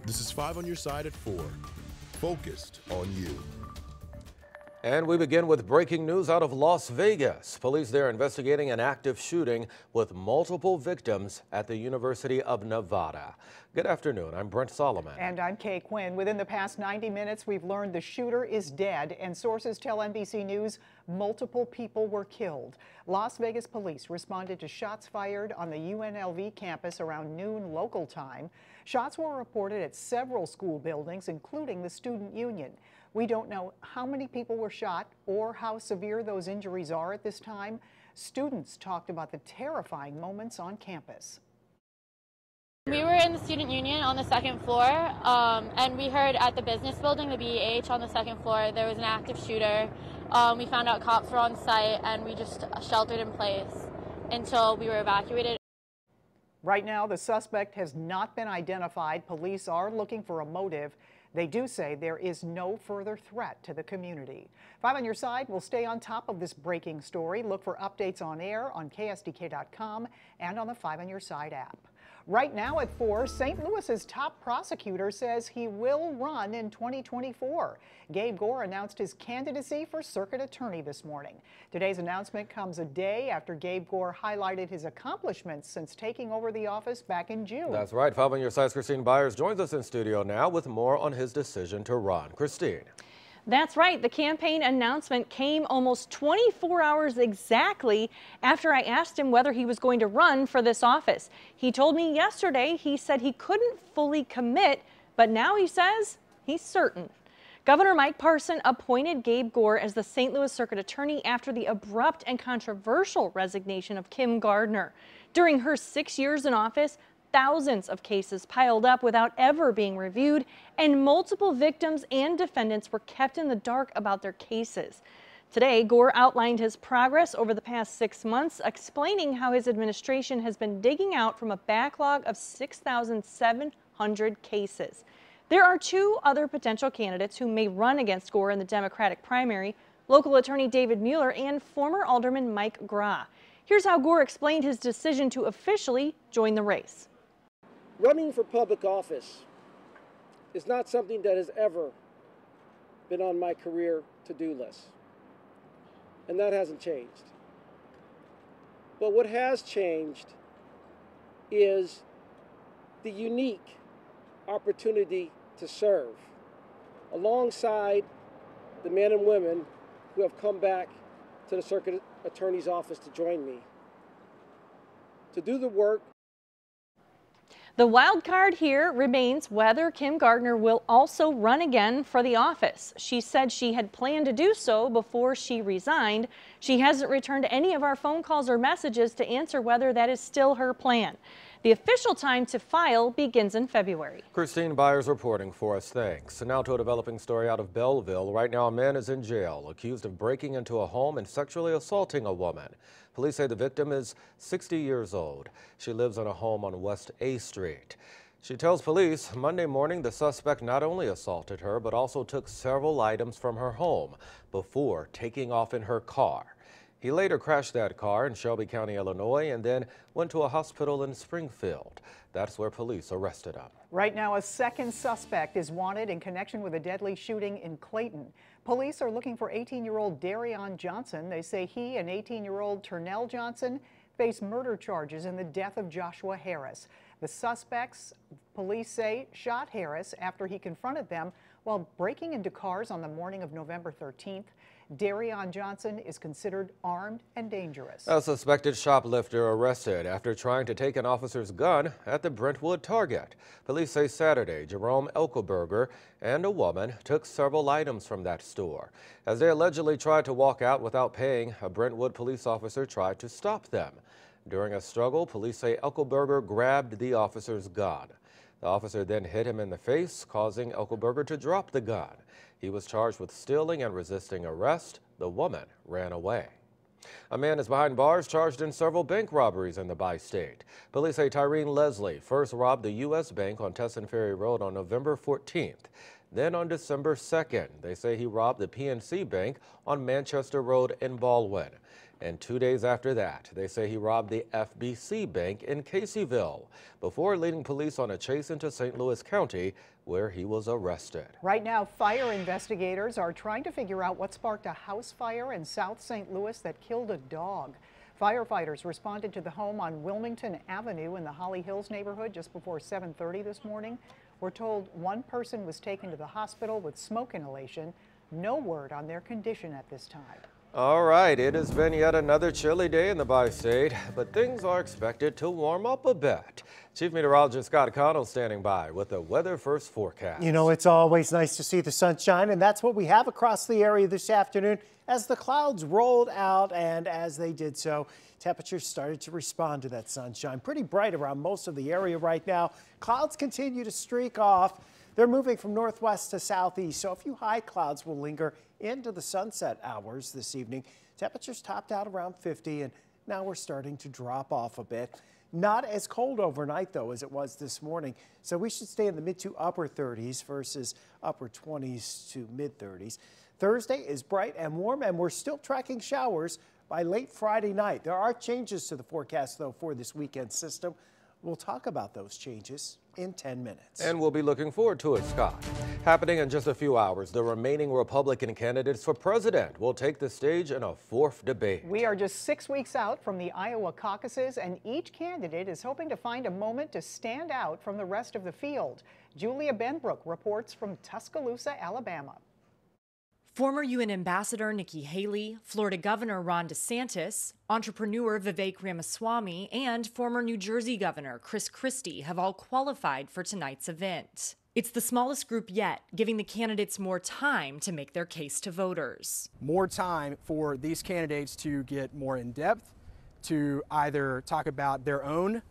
This is 5 on your side at 4. Focused on you. And we begin with breaking news out of Las Vegas. Police there investigating an active shooting with multiple victims at the University of Nevada. Good afternoon. I'm Brent Solomon. And I'm Kay Quinn. Within the past 90 minutes, we've learned the shooter is dead, and sources tell NBC News multiple people were killed. Las Vegas police responded to shots fired on the UNLV campus around noon local time. Shots were reported at several school buildings, including the student union. We don't know how many people were shot or how severe those injuries are at this time. Students talked about the terrifying moments on campus. We were in the student union on the second floor, and we heard at the business building, the BEH on the second floor, there was an active shooter. We found out cops were on site, and we just sheltered in place until we were evacuated. Right now, the suspect has not been identified. Police are looking for a motive. They do say there is no further threat to the community. 5 on your side will stay on top of this breaking story. Look for updates on air on KSDK.com and on the 5 on your side app. Right now at 4, St. Louis's top prosecutor says he will run in 2024. Gabe Gore announced his candidacy for circuit attorney this morning. Today's announcement comes a day after Gabe Gore highlighted his accomplishments since taking over the office back in June. That's right. 5 on your side's Christine Byers joins us in studio now with more on his decision to run. Christine. That's right. The campaign announcement came almost 24 hours exactly after I asked him whether he was going to run for this office. He told me yesterday he said he couldn't fully commit, but now he says he's certain. Governor Mike Parson appointed Gabe Gore as the St. Louis Circuit Attorney after the abrupt and controversial resignation of Kim Gardner. During her 6 years in office, thousands of cases piled up without ever being reviewed, and multiple victims and defendants were kept in the dark about their cases. Today, Gore outlined his progress over the past 6 months, explaining how his administration has been digging out from a backlog of 6,700 cases. There are 2 other potential candidates who may run against Gore in the Democratic primary, local attorney David Mueller and former Alderman Mike Gra. Here's how Gore explained his decision to officially join the race. Running for public office is not something that has ever been on my career to-do list, and that hasn't changed. But what has changed is the unique opportunity to serve alongside the men and women who have come back to the Circuit Attorney's office to join me, to do the work. The wild card here remains whether Kim Gardner will also run again for the office. She said she had planned to do so before she resigned. She hasn't returned any of our phone calls or messages to answer whether that is still her plan. The official time to file begins in February. Christine Byers reporting for us. Thanks. And now to a developing story out of Belleville. Right now, a man is in jail accused of breaking into a home and sexually assaulting a woman. Police say the victim is 60 years old. She lives in a home on West A Street. She tells police Monday morning the suspect not only assaulted her, but also took several items from her home before taking off in her car. He later crashed that car in Shelby County, Illinois, and then went to a hospital in Springfield. That's where police arrested him. Right now, a second suspect is wanted in connection with a deadly shooting in Clayton. Police are looking for 18-year-old Darion Johnson. They say he and 18-year-old Turnell Johnson face murder charges in the death of Joshua Harris. The suspects, police say, shot Harris after he confronted them while breaking into cars on the morning of November 13th. Darion Johnson is considered armed and dangerous. A suspected shoplifter arrested after trying to take an officer's gun at the Brentwood Target. Police say Saturday, Jerome Elkelberger and a woman took several items from that store. As they allegedly tried to walk out without paying, a Brentwood police officer tried to stop them. During a struggle, police say Elkelberger grabbed the officer's gun. The officer then hit him in the face, causing Elkelberger to drop the gun. He was charged with stealing and resisting arrest. The woman ran away. A man is behind bars charged in several bank robberies in the bi-state. Police say Tyreen Leslie first robbed the U.S. Bank on Tesson Ferry Road on November 14th. Then on December 2nd, they say he robbed the PNC Bank on Manchester Road in Baldwin. And 2 days after that, they say he robbed the FBC Bank in Caseyville before leading police on a chase into St. Louis County, where he was arrested. Right now, fire investigators are trying to figure out what sparked a house fire in South St. Louis that killed a dog. Firefighters responded to the home on Wilmington Avenue in the Holly Hills neighborhood just before 7:30 this morning. We're told one person was taken to the hospital with smoke inhalation. No word on their condition at this time. All right, it has been yet another chilly day in the bi-state, but things are expected to warm up a bit. Chief Meteorologist Scott Connell standing by with the Weather First forecast. You know, it's always nice to see the sunshine, and that's what we have across the area this afternoon. As the clouds rolled out and as they did so, temperatures started to respond to that sunshine. Pretty bright around most of the area right now. Clouds continue to streak off. They're moving from northwest to southeast, so a few high clouds will linger into the sunset hours this evening. Temperatures topped out around 50, and now we're starting to drop off a bit. Not as cold overnight, though, as it was this morning, so we should stay in the mid to upper 30s versus upper 20s to mid 30s. Thursday is bright and warm, and we're still tracking showers by late Friday night. There are changes to the forecast, though, for this weekend system. We'll talk about those changes in 10 minutes. And we'll be looking forward to it, Scott. Happening in just a few hours, the remaining Republican candidates for president will take the stage in a fourth debate. We are just 6 weeks out from the Iowa caucuses, and each candidate is hoping to find a moment to stand out from the rest of the field. Julia Benbrook reports from Tuscaloosa, Alabama. Former UN Ambassador Nikki Haley, Florida Governor Ron DeSantis, entrepreneur Vivek Ramaswamy, and former New Jersey Governor Chris Christie have all qualified for tonight's event. It's the smallest group yet, giving the candidates more time to make their case to voters. More time for these candidates to get more in depth, to either talk about their own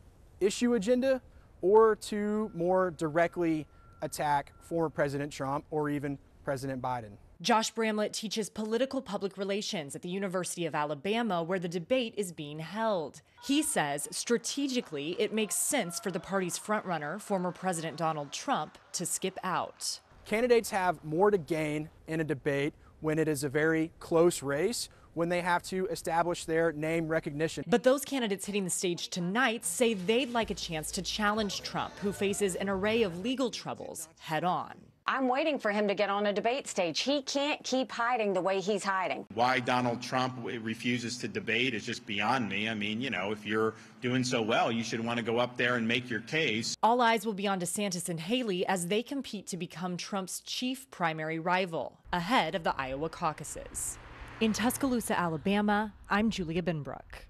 issue agenda or to more directly attack former President Trump or even President Biden. Josh Bramlett teaches political public relations at the University of Alabama, where the debate is being held. He says strategically it makes sense for the party's frontrunner, former President Donald Trump, to skip out. Candidates have more to gain in a debate when it is a very close race, when they have to establish their name recognition. But those candidates hitting the stage tonight say they'd like a chance to challenge Trump, who faces an array of legal troubles, head on. I'm waiting for him to get on a debate stage. He can't keep hiding the way he's hiding. Why Donald Trump refuses to debate is just beyond me. I mean, you know, if you're doing so well, you should want to go up there and make your case. All eyes will be on DeSantis and Haley as they compete to become Trump's chief primary rival, ahead of the Iowa caucuses. In Tuscaloosa, Alabama, I'm Julia Benbrook.